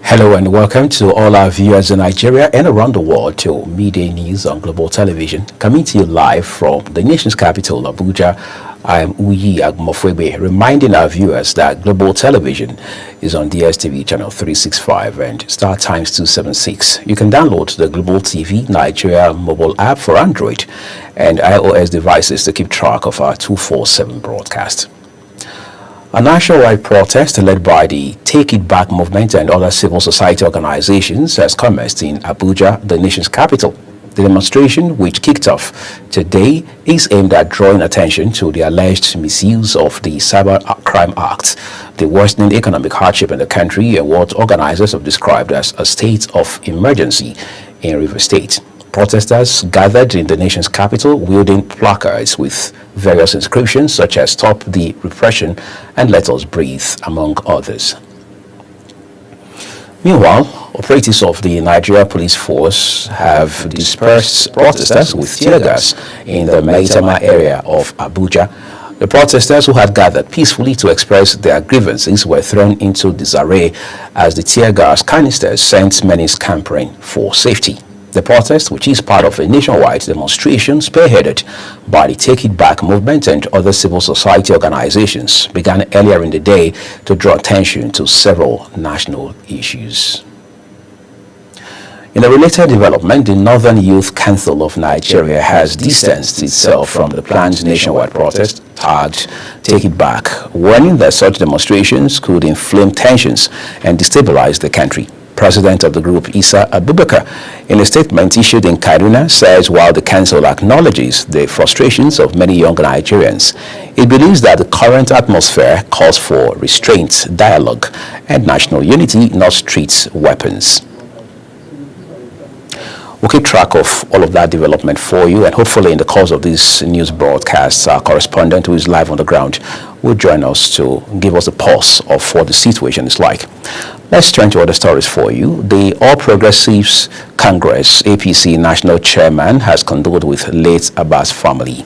Hello and welcome to all our viewers in Nigeria and around the world to Midday News on Global Television, coming to you live from the nation's capital, Abuja. I'm Uyi Agmofwebe, reminding our viewers that Global Television is on DSTV channel 365 and Star Times 276. You can download the Global TV Nigeria mobile app for Android and iOS devices to keep track of our 247 broadcast. A nationwide protest led by the Take It Back movement and other civil society organizations has commenced in Abuja, the nation's capital. The demonstration, which kicked off today, is aimed at drawing attention to the alleged misuse of the Cyber Crime Act, the worsening economic hardship in the country, and what organizers have described as a state of emergency in Rivers State. Protesters gathered in the nation's capital wielding placards with various inscriptions such as "Stop the Repression" and "Let Us Breathe," among others. Meanwhile, operatives of the Nigeria Police Force have dispersed protesters with tear gas in the Maitama area of Abuja. The protesters, who had gathered peacefully to express their grievances, were thrown into disarray as the tear gas canisters sent many scampering for safety. The protest, which is part of a nationwide demonstration spearheaded by the Take It Back movement and other civil society organizations, began earlier in the day to draw attention to several national issues. In a related development, the Northern Youth Council of Nigeria has distanced itself from the planned nationwide protest tagged Take It Back, warning that such demonstrations could inflame tensions and destabilize the country. President of the group, Isa Abubakar, in a statement issued in Kaduna, says while the council acknowledges the frustrations of many young Nigerians, it believes that the current atmosphere calls for restraint, dialogue, and national unity, not street weapons. We'll keep track of all of that development for you, and hopefully in the course of this news broadcast, our correspondent who is live on the ground will join us to give us a pulse of what the situation is like. Let's turn to other stories for you. The All Progressives Congress APC National Chairman has condoled with late Abbas family.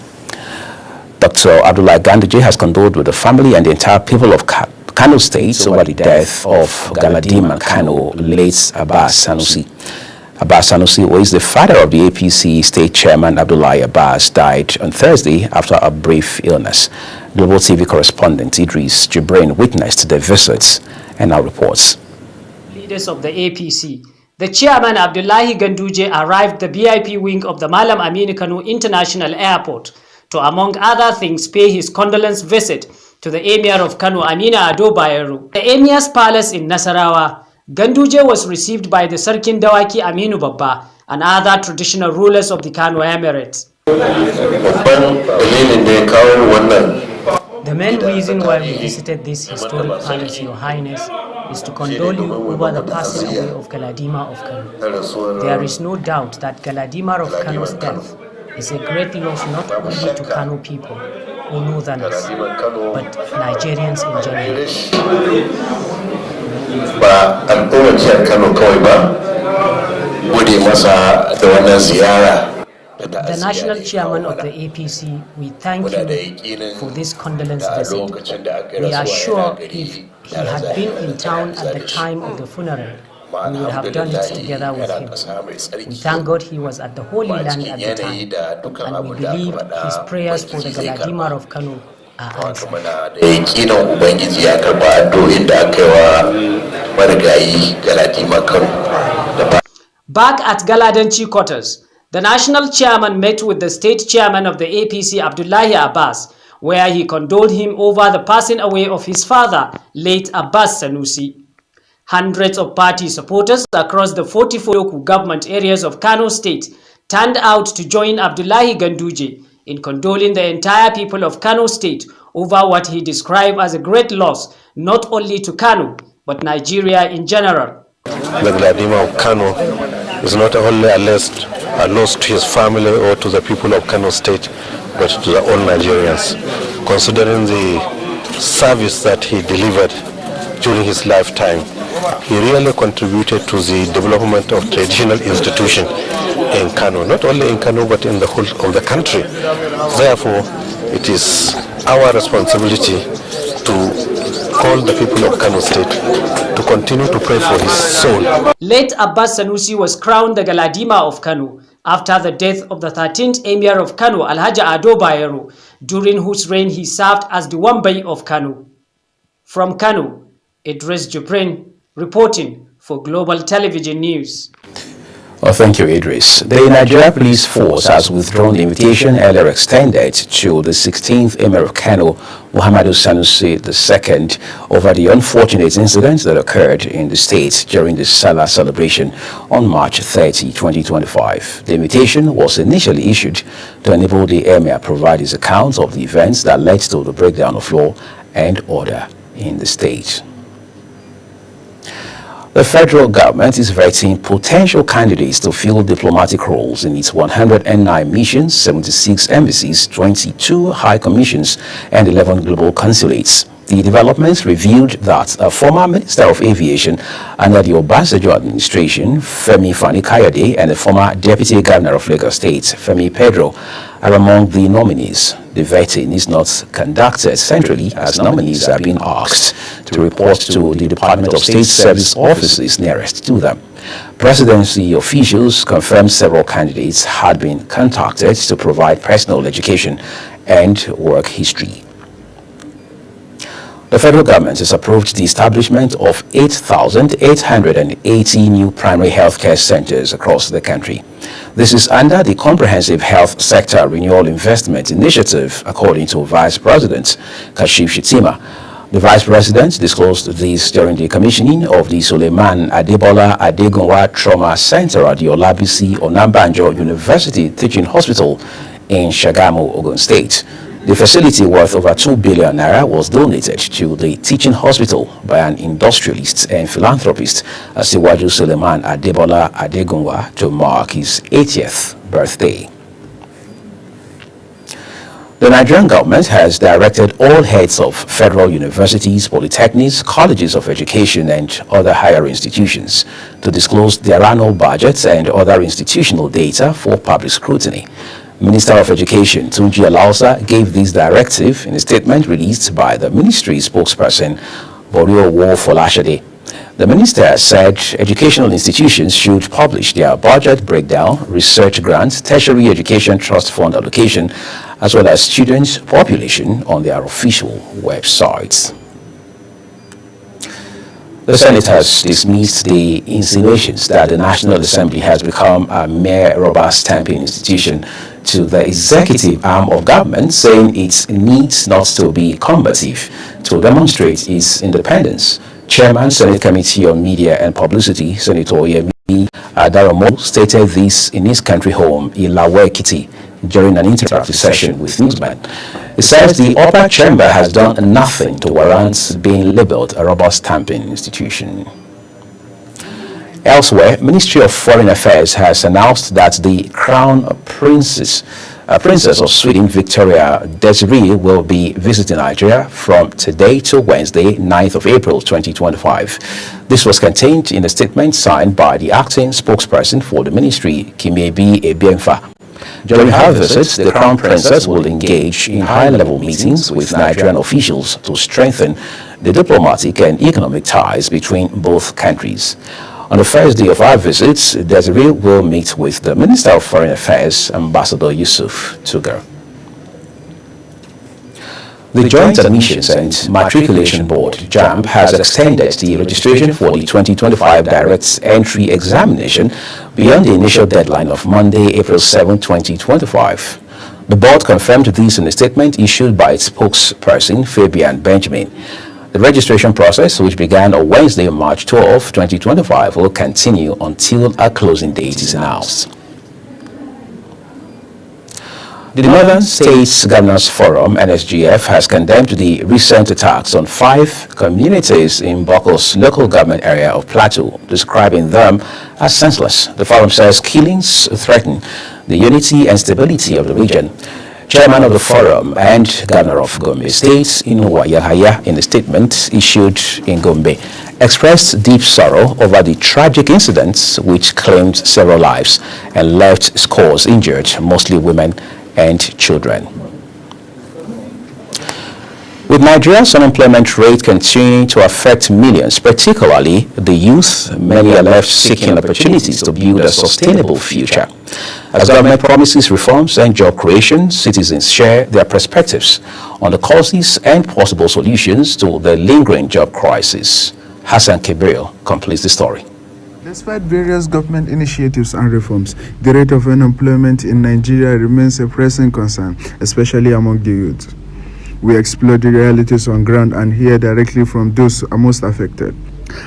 Dr. Abdullahi Ganduje has condoled with the family and the entire people of Kano State over the death of Galadima Kano, late Abbas Sanusi. Abbas Sanusi, who is the father of the APC State Chairman Abdullahi Abbas, died on Thursday after a brief illness. Global TV correspondent Idris Jibrin witnessed the visit and now reports. Leaders of the APC. The chairman Abdullahi Ganduje arrived the VIP wing of the Malam Aminu Kano International Airport to, among other things, pay his condolence visit to the Emir of Kano, Amina Ado Bayero. The Emir's palace in Nasarawa, Ganduje was received by the Sarkin Dawaki Aminu Babba and other traditional rulers of the Kano Emirates. The main reason why we visited this historic palace, Your Highness, is to condole you over the passing away of Galadima of Kano. There is no doubt that Galadima of Kano's death is a great loss not only to Kano people or Northerners, but Nigerians in general. Ba al'ummar jihar Kano kawai ba, gode masa da wannan ziyara. The national chairman of the APC, we thank you for this condolence visit. We are sure if he had been in town at the time of the funeral, we would have done it together with him. We thank God he was at the Holy Land at the time, and we believe his prayers for the Galadima of Kano are answered. Back at Galadanchi quarters, the national chairman met with the state chairman of the APC, Abdullahi Abbas, where he condoled him over the passing away of his father, late Abbas Sanusi. Hundreds of party supporters across the 44 local government areas of Kano State turned out to join Abdullahi Ganduje in condoling the entire people of Kano State over what he described as a great loss, not only to Kano, but Nigeria in general. The Galadima of Kano is not only a loss to his family or to the people of Kano State, but to the all Nigerians, considering the service that he delivered during his lifetime. He really contributed to the development of traditional institutions in Kano, not only in Kano, but in the whole of the country. Therefore, it is our responsibility to called the people of Kano State to continue to pray for his soul. Late Abbas Sanusi was crowned the Galadima of Kano after the death of the 13th Emir of Kano, Alhaji Ado Bayero, during whose reign he served as the Wambai of Kano. From Kano, Idris Jubrin reporting for Global Television News. Well, thank you, Idris. The Nigeria Police Force has withdrawn the invitation earlier extended to the 16th Emir of Kano, Muhammadu Sanusi II, over the unfortunate incident that occurred in the state during the Salah celebration on March 30, 2025. The invitation was initially issued to enable the Emir provide his account of the events that led to the breakdown of law and order in the state. The federal government is vetting potential candidates to fill diplomatic roles in its 109 missions, 76 embassies, 22 high commissions, and 11 global consulates. The developments revealed that a former Minister of Aviation under the Obasanjo administration, Femi Fani-Kayode, and the former Deputy Governor of Lagos State, Femi Pedro, are among the nominees. The vetting is not conducted centrally, as nominees are being asked to report to the Department of State Service offices nearest to them. Presidency officials confirmed several candidates had been contacted to provide personal education and work history. The federal government has approved the establishment of 8,880 new primary healthcare centers across the country. This is under the Comprehensive Health Sector Renewal Investment Initiative, according to Vice President Kashif Shettima. The Vice President disclosed this during the commissioning of the Suleiman Adebola Adegunwa Trauma Center at the Olabisi Onabanjo University Teaching Hospital in Shagamu, Ogun State. The facility, worth over 2 billion naira, was donated to the teaching hospital by an industrialist and philanthropist, Asiwaju Suleiman Adebola Adegunwa, to mark his 80th birthday. The Nigerian government has directed all heads of federal universities, polytechnics, colleges of education, and other higher institutions to disclose their annual budgets and other institutional data for public scrutiny. Minister of Education Tunji Alausa gave this directive in a statement released by the ministry spokesperson Borio Wo Folashade. The minister said educational institutions should publish their budget breakdown, research grants, tertiary education trust fund allocation, as well as student population on their official websites. The Senate has dismissed the insinuations that the National Assembly has become a mere rubber stamping institution to the executive arm of government, saying it needs not to be combative to demonstrate its independence. Chairman, Senate Committee on Media and Publicity, Senator Yemi Adaramo, stated this in his country home, Ilawe Ekiti, during an interactive session with newsmen. He says the upper chamber has done nothing to warrant being labeled a rubber stamping institution. Elsewhere, Ministry of Foreign Affairs has announced that the Crown Princess of Sweden, Victoria Desiree, will be visiting Nigeria from today to Wednesday, 9th of April 2025. This was contained in a statement signed by the acting spokesperson for the ministry, Kimebi Ebiemfa. During her visit, the Crown Princess will engage in high-level meetings with Nigerian officials to strengthen the diplomatic and economic ties between both countries. On the first day of our visit, Desiree will meet with the Minister of Foreign Affairs, Ambassador Yusuf Tugar. The Joint Admissions and Matriculation Board, JAMB, has extended the registration for the 2025 Direct Entry Examination beyond the initial deadline of Monday, April 7, 2025. The board confirmed this in a statement issued by its spokesperson, Fabian Benjamin. The registration process, which began on Wednesday, March 12, 2025, will continue until a closing date is announced. The Northern States Governors Forum, NSGF, has condemned the recent attacks on 5 communities in Boko's local government area of Plateau, describing them as senseless. The forum says killings threaten the unity and stability of the region. Chairman of the forum and Governor of Gombe State, Inuwa Yahaya, in a statement issued in Gombe, expressed deep sorrow over the tragic incidents which claimed several lives and left scores injured, mostly women and children. With Nigeria's unemployment rate continuing to affect millions, particularly the youth, many are left seeking opportunities to build a sustainable future. As government promises reforms and job creation, citizens share their perspectives on the causes and possible solutions to the lingering job crisis. Hassan Kibril completes the story. Despite various government initiatives and reforms, the rate of unemployment in Nigeria remains a pressing concern, especially among the youth. We explore the realities on ground and hear directly from those most affected.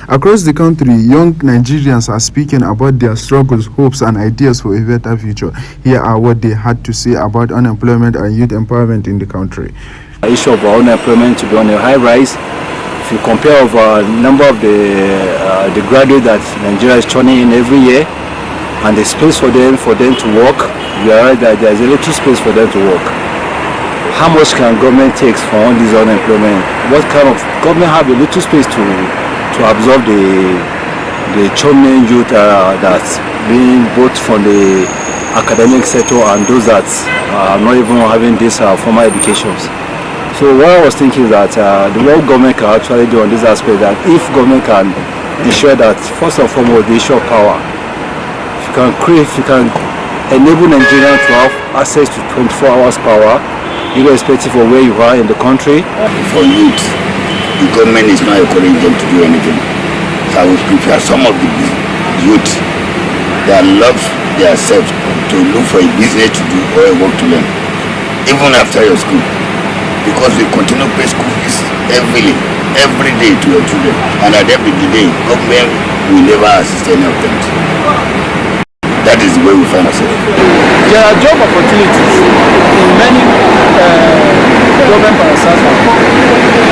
Across the country, young Nigerians are speaking about their struggles, hopes, and ideas for a better future. Here are what they had to say about unemployment and youth empowerment in the country. The issue of unemployment to be on a high rise. If you compare the number of the graduates that Nigeria is turning in every year, and the space for them to work, you are right that there is a little space for them to work. How much can government take from all this unemployment? What kind of government have a little space to absorb the churning youth that's being both from the academic sector and those that are not even having this formal educations. So what I was thinking is that the what government can actually do on this aspect, that if government can ensure that first and foremost the issue of power, if you can enable Nigerians to have access to 24 hours power, irrespective of where you are in the country. For youth, the government is not encouraging them to do anything. So I would prefer some of the youth that love themselves to look for a business to do or a work to learn, even after your school, because we continue to pay school fees every day to your children, and at the end of the day, government will never assist any of them. That is the way we find ourselves. There are job opportunities in many government parastatals,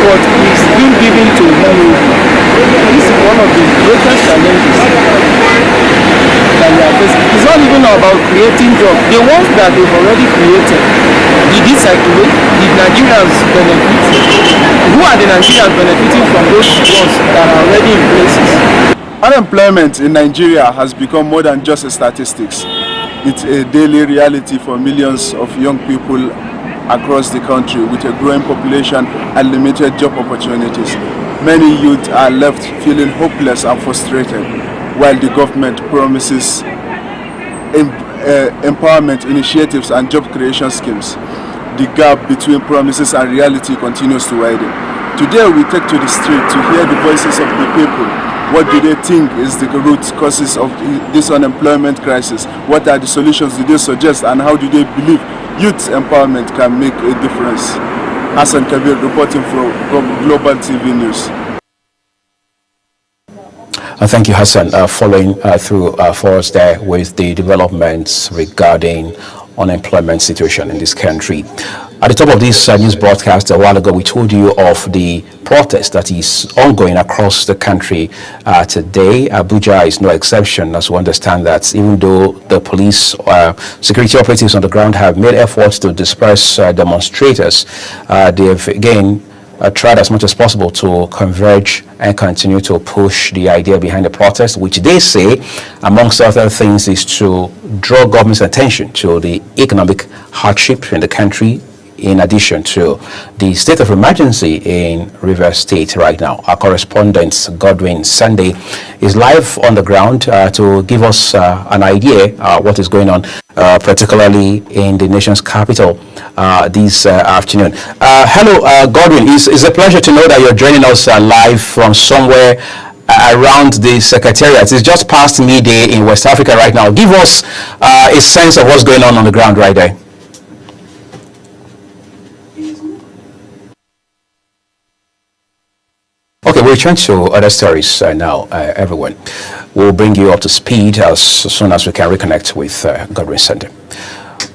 but it's being given to many. This is one of the greatest challenges that we are facing. It's not even about creating jobs. The ones that they've already created, did it circulate? Did Nigerians benefit? Who are the Nigerians benefiting from those ones that are already in places? Unemployment in Nigeria has become more than just a statistics. It's a daily reality for millions of young people across the country with a growing population and limited job opportunities. Many youth are left feeling hopeless and frustrated, while the government promises empowerment initiatives and job creation schemes. The gap between promises and reality continues to widen. Today we take to the street to hear the voices of the people. What do they think is the root causes of this unemployment crisis? What are the solutions do they suggest, and how do they believe youth empowerment can make a difference? Hassan Kabir reporting from Global TV News. Thank you, Hassan, following through for us there with the developments regarding unemployment situation in this country. At the top of this news broadcast a while ago, we told you of the protest that is ongoing across the country today. Abuja is no exception, as we understand that even though the police security operatives on the ground have made efforts to disperse demonstrators, they have again tried as much as possible to converge and continue to push the idea behind the protest, which they say, amongst other things, is to draw government's attention to the economic hardship in the country, in addition to the state of emergency in Rivers State right now. Our correspondent, Godwin Sunday, is live on the ground to give us an idea what is going on, particularly in the nation's capital this afternoon. Hello, Godwin. It's a pleasure to know that you're joining us live from somewhere around the Secretariat. It's just past midday in West Africa right now. Give us a sense of what's going on the ground right there. Okay, we'll return to other stories now, everyone. We'll bring you up to speed as soon as we can reconnect with Godwin Sunday.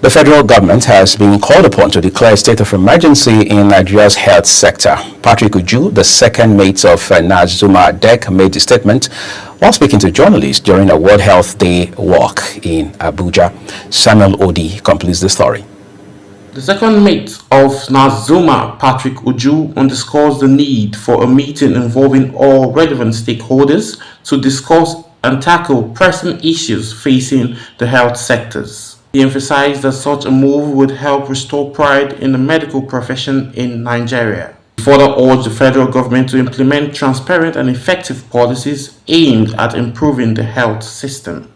The federal government has been called upon to declare a state of emergency in Nigeria's health sector. Patrick Uju, the second mate of Nazuma Dek, made the statement while speaking to journalists during a World Health Day walk in Abuja. Samuel Odi completes the story. The second mate of Nazuma, Patrick Uju, underscores the need for a meeting involving all relevant stakeholders to discuss and tackle pressing issues facing the health sectors. He emphasized that such a move would help restore pride in the medical profession in Nigeria. He further urged the federal government to implement transparent and effective policies aimed at improving the health system.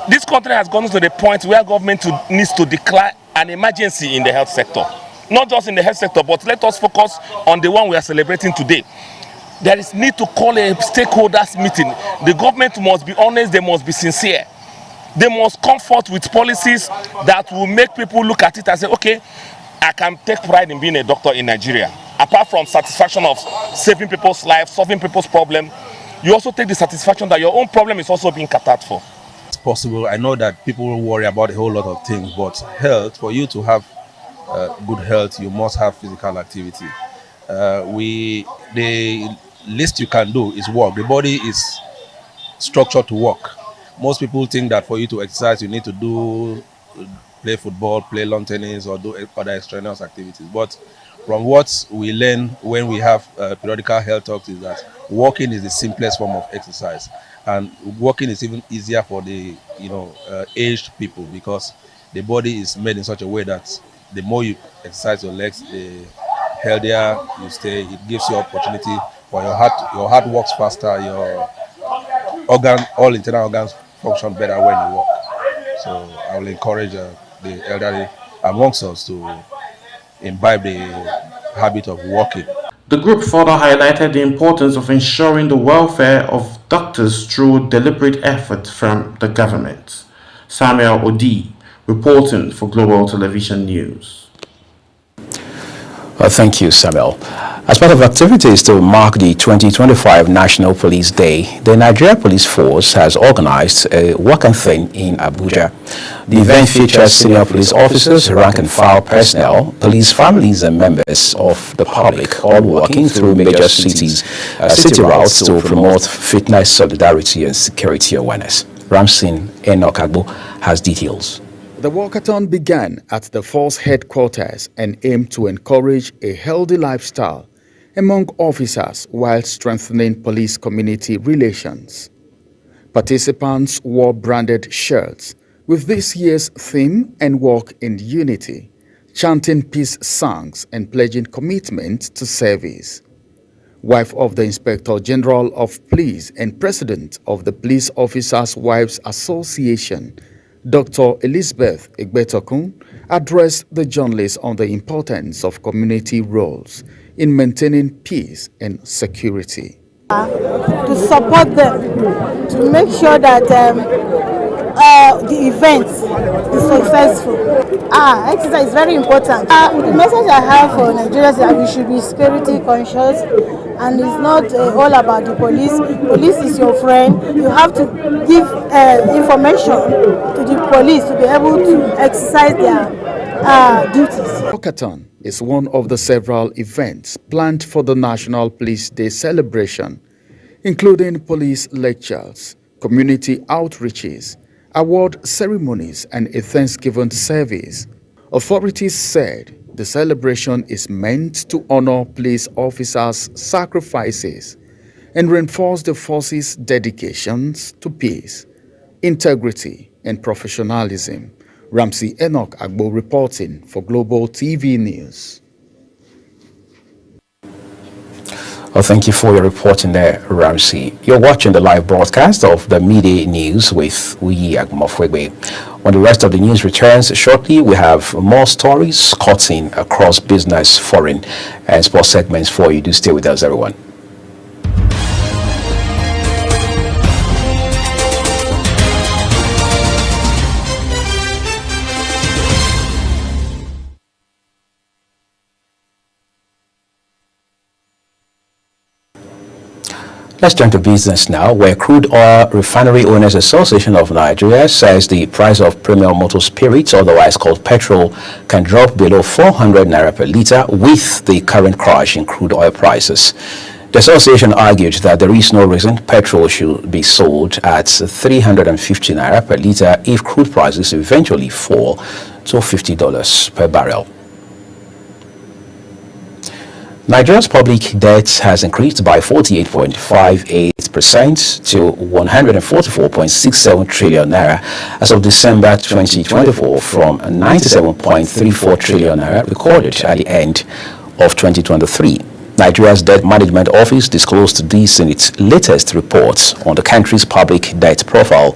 This country has gone to the point where government needs to declare an emergency in the health sector. Not just in the health sector, but let us focus on the one we are celebrating today. There is need to call a stakeholders meeting. The government must be honest, they must be sincere. They must come forth with policies that will make people look at it and say, okay, I can take pride in being a doctor in Nigeria. Apart from satisfaction of saving people's lives, solving people's problems, you also take the satisfaction that your own problem is also being catered for. It's possible. I know that people will worry about a whole lot of things, but health, for you to have good health, you must have physical activity. The least you can do is walk. The body is structured to walk. Most people think that for you to exercise, you need to play football, play lawn tennis, or do other extraneous activities. But from what we learn when we have periodical health talks is that walking is the simplest form of exercise, and walking is even easier for the aged people, because the body is made in such a way that the more you exercise your legs, the healthier you stay. It gives you opportunity for your heart works faster, your all internal organs function better when you walk. So I will encourage the elderly amongst us to imbibe the habit of walking. The group further highlighted the importance of ensuring the welfare of doctors through deliberate effort from the government. Samuel Odi, reporting for Global Television News. Thank you, Samuel. As part of activities to mark the 2025 National Police Day, the Nigeria Police Force has organized a walkathon in Abuja. The event features senior police officers, rank-and-file personnel, police families, and members of the public, all walking through major city routes to promote fitness, solidarity, and security awareness. Ramsin Enokagbo has details. The walkathon began at the force headquarters and aimed to encourage a healthy lifestyle among officers while strengthening police-community relations. Participants wore branded shirts with this year's theme and walk in unity, chanting peace songs and pledging commitment to service. Wife of the Inspector General of Police and President of the Police Officers' Wives Association, Dr. Elizabeth Egbetokun, addressed the journalists on the importance of community roles in maintaining peace and security. To support them, to make sure that the event is successful. Exercise is very important. The message I have for Nigerians is that we should be security conscious, and it's not all about the police. Police is your friend. You have to give information to the police to be able to exercise their duties. Walkathon is one of the several events planned for the National Police Day celebration, including police lectures, community outreaches, award ceremonies, and a Thanksgiving service. Authorities said the celebration is meant to honor police officers' sacrifices and reinforce the force's dedications to peace, integrity, and professionalism. Ramsey Enoch Agbo reporting for Global TV News. Well, thank you for your reporting there, Ramsey. You're watching the live broadcast of the Midday News with Uyi Agmofwegbe. When the rest of the news returns shortly, we have more stories cutting across business, foreign, and sports segments for you. Do stay with us, everyone. Let's turn to business now, where Crude Oil Refinery Owners Association of Nigeria says the price of premium motor spirits, otherwise called petrol, can drop below 400 naira per litre with the current crash in crude oil prices. The association argued that there is no reason petrol should be sold at 350 naira per litre if crude prices eventually fall to $50 per barrel. Nigeria's public debt has increased by 48.58% to 144.67 trillion naira as of December 2024 from 97.34 trillion naira recorded at the end of 2023. Nigeria's Debt Management Office disclosed this in its latest report on the country's public debt profile.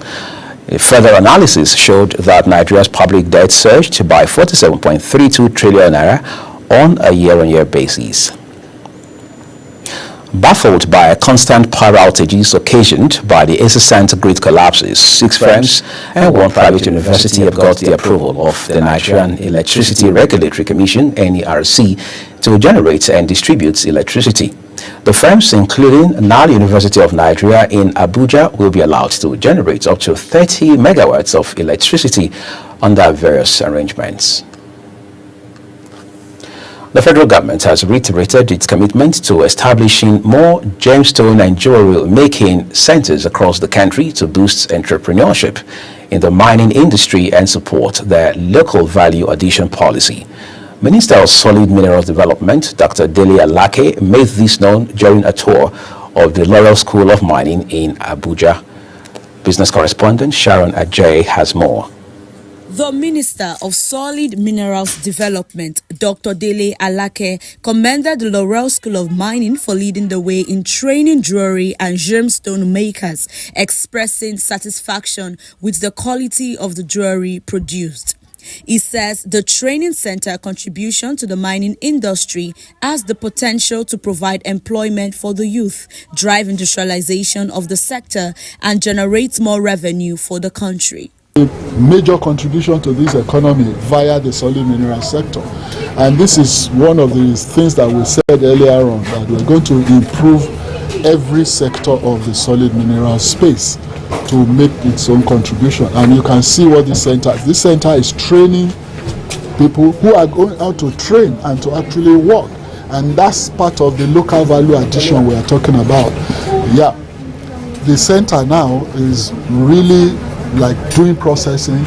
A further analysis showed that Nigeria's public debt surged by 47.32 trillion naira on a year-on-year basis. Baffled by constant power outages occasioned by the SSCent grid collapses, 6 firms and 1 private university have got the approval of the Nigerian Electricity Regulatory Commission (NERC) to generate and distribute electricity. The firms, including Nile University of Nigeria in Abuja, will be allowed to generate up to 30 megawatts of electricity under various arrangements. The federal government has reiterated its commitment to establishing more gemstone and jewelry making centers across the country to boost entrepreneurship in the mining industry and support their local value addition policy. Minister of Solid Minerals Development, Dr. Dele Alake, made this known during a tour of the Laurel School of Mining in Abuja. Business correspondent Sharon Ajay has more. The Minister of Solid Minerals Development, Dr. Dele Alake, commended the Laurel School of Mining for leading the way in training jewelry and gemstone makers, expressing satisfaction with the quality of the jewelry produced. He says the training center contribution to the mining industry has the potential to provide employment for the youth, drive industrialization of the sector, and generate more revenue for the country. Major contribution to this economy via the solid mineral sector, and this is one of the things that we said earlier on, that we're going to improve every sector of the solid mineral space to make its own contribution. And you can see what this center is training people who are going out to train and to actually work, and that's part of the local value addition we are talking about. Yeah, the center now is really like doing processing,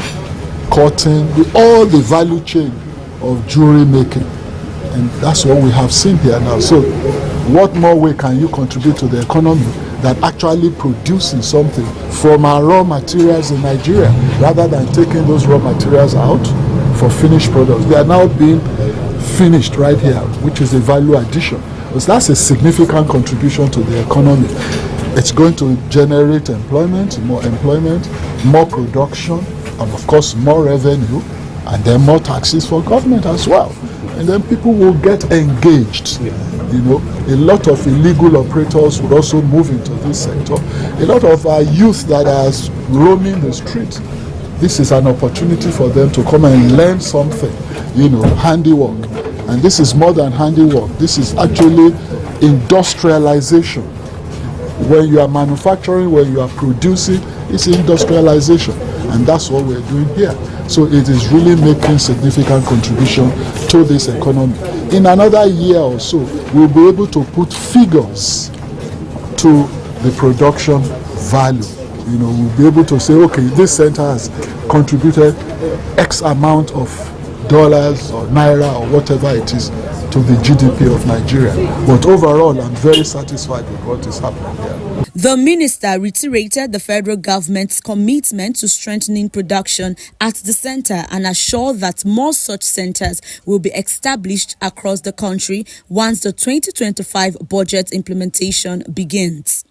cutting, all the value chain of jewelry making, and that's what we have seen here now. So what more way can you contribute to the economy than actually producing something from our raw materials in Nigeria, rather than taking those raw materials out for finished products? They are now being finished right here, which is a value addition. So that's a significant contribution to the economy. It's going to generate employment, more production, and of course more revenue, and then more taxes for government as well. And then people will get engaged. You know, a lot of illegal operators would also move into this sector. A lot of our youth that are roaming the streets, this is an opportunity for them to come and learn something, you know, handiwork. And this is more than handiwork. This is actually industrialization. When you are manufacturing, when you are producing, it's industrialization, and that's what we're doing here. So it is really making significant contribution to this economy. In another year or so, we'll be able to put figures to the production value. You know, we'll be able to say, okay, this center has contributed X amount of dollars or naira or whatever it is to the GDP of Nigeria. But overall, I'm very satisfied with what is happening here. The minister reiterated the federal government's commitment to strengthening production at the center and assured that more such centers will be established across the country once the 2025 budget implementation begins.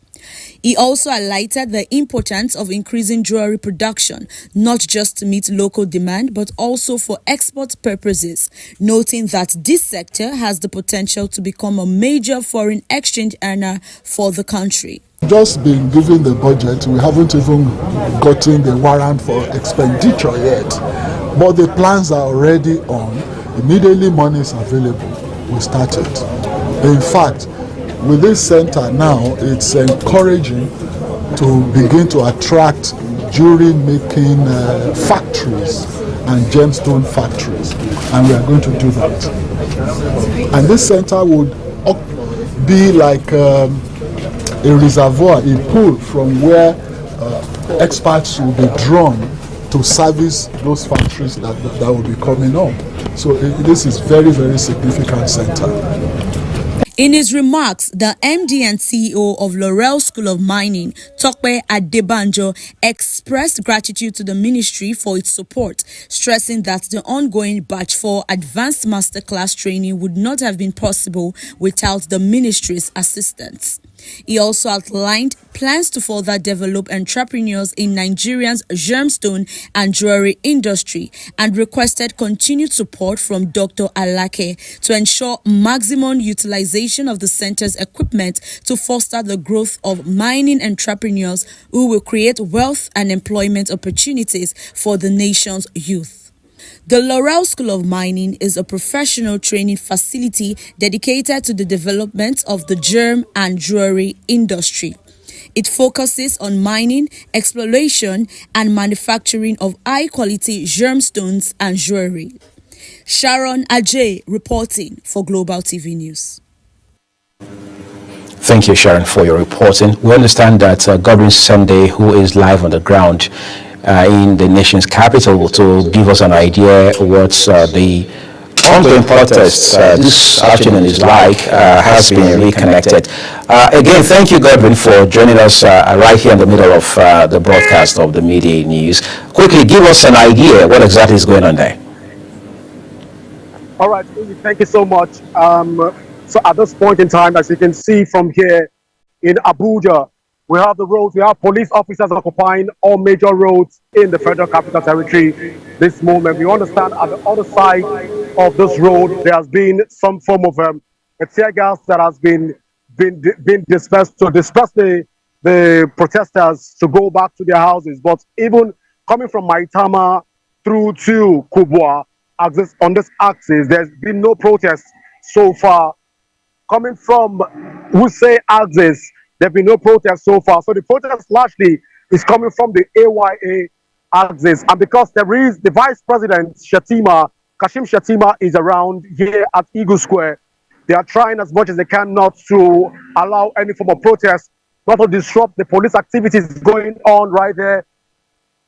He also highlighted the importance of increasing jewelry production, not just to meet local demand, but also for export purposes, noting that this sector has the potential to become a major foreign exchange earner for the country. Just been given the budget, we haven't even gotten the warrant for expenditure yet, but the plans are already on. Immediately money is available, we started. In fact, with this center now, it's encouraging to begin to attract jewelry making factories and gemstone factories, and we are going to do that. And this center would be like a reservoir, a pool from where experts will be drawn to service those factories that will be coming on. So this is very, very significant center. In his remarks, the MD and CEO of Laurel School of Mining, Tokpe Adebanjo, expressed gratitude to the ministry for its support, stressing that the ongoing Batch 4 Advanced Masterclass training would not have been possible without the ministry's assistance. He also outlined plans to further develop entrepreneurs in Nigeria's gemstone and jewelry industry and requested continued support from Dr. Alake to ensure maximum utilization of the center's equipment to foster the growth of mining entrepreneurs who will create wealth and employment opportunities for the nation's youth. The Laurel School of Mining is a professional training facility dedicated to the development of the gem and jewelry industry. It focuses on mining, exploration, and manufacturing of high-quality gemstones and jewelry. Sharon Ajay reporting for Global TV News. Thank you, Sharon, for your reporting. We understand that Godwin Sunday, who is live on the ground in the nation's capital, to give us an idea what the ongoing protests this afternoon is like, has been reconnected. Again, thank you, Godwin, for joining us right here in the middle of the broadcast of the Midday News. Quickly, give us an idea what exactly is going on there. All right, thank you so much. So at this point in time, as you can see from here in Abuja, we have the roads, we have police officers occupying all major roads in the Federal Capital Territory this moment. We understand at the other side of this road, there has been some form of a tear gas that has been dispersed to disperse the protesters to go back to their houses. But even coming from Maitama through to Kubwa, on this axis, there's been no protest so far. Coming from Wuse axis, there have been no protest so far. So the protest largely is coming from the AYA axis. And because there is the Vice President Kashim Shettima is around here at Eagle Square, they are trying as much as they can not to allow any form of protest, not to disrupt the police activities going on right there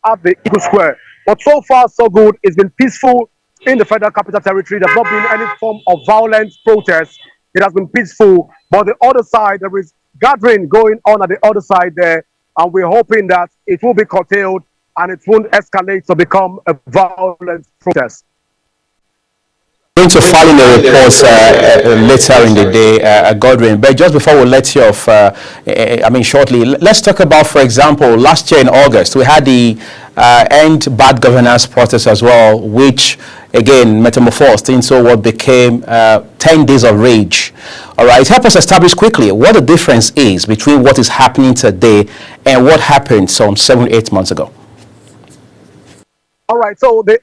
at the Eagle Square. But so far, so good. It's been peaceful in the Federal Capital Territory. There's not been any form of violent protest. It has been peaceful. But the other side, there is gathering going on at the other side there, and we're hoping that it will be curtailed and it won't escalate to become a violent protest. Going to file in the reports later in the day, Godwin, but just before we let you off, shortly, let's talk about, for example, last year in August, we had the End Bad Governance protest as well, which again metamorphosed into what became 10 days of rage. All right, help us establish quickly what the difference is between what is happening today and what happened some 7-8 months ago. All right, so the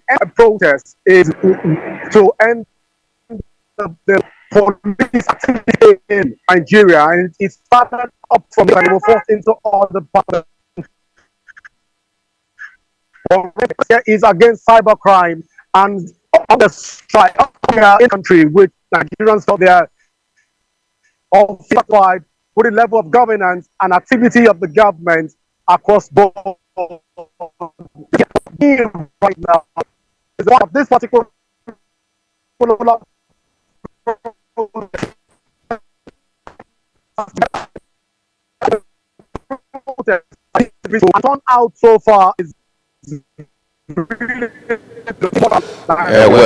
end protest is to end the police activity in Nigeria, and it started up from metamorphosed into all the parts. Is against cybercrime and on the strike in the country, which Nigerians thought they are all satisfied with the level of governance and activity of the government across both. Right now, is one of this particular turn out so far is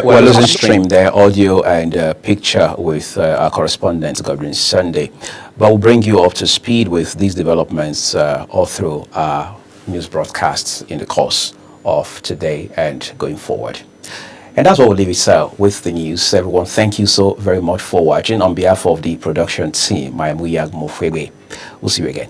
we're losing stream there, audio and picture with our correspondent Godwin Sunday, but we'll bring you up to speed with these developments all through our news broadcasts in the course of today and going forward. And that's what we'll leave it with the news. Everyone, thank you so very much for watching. On behalf of the production team, I am Uyag Mofwebe. We'll see you again.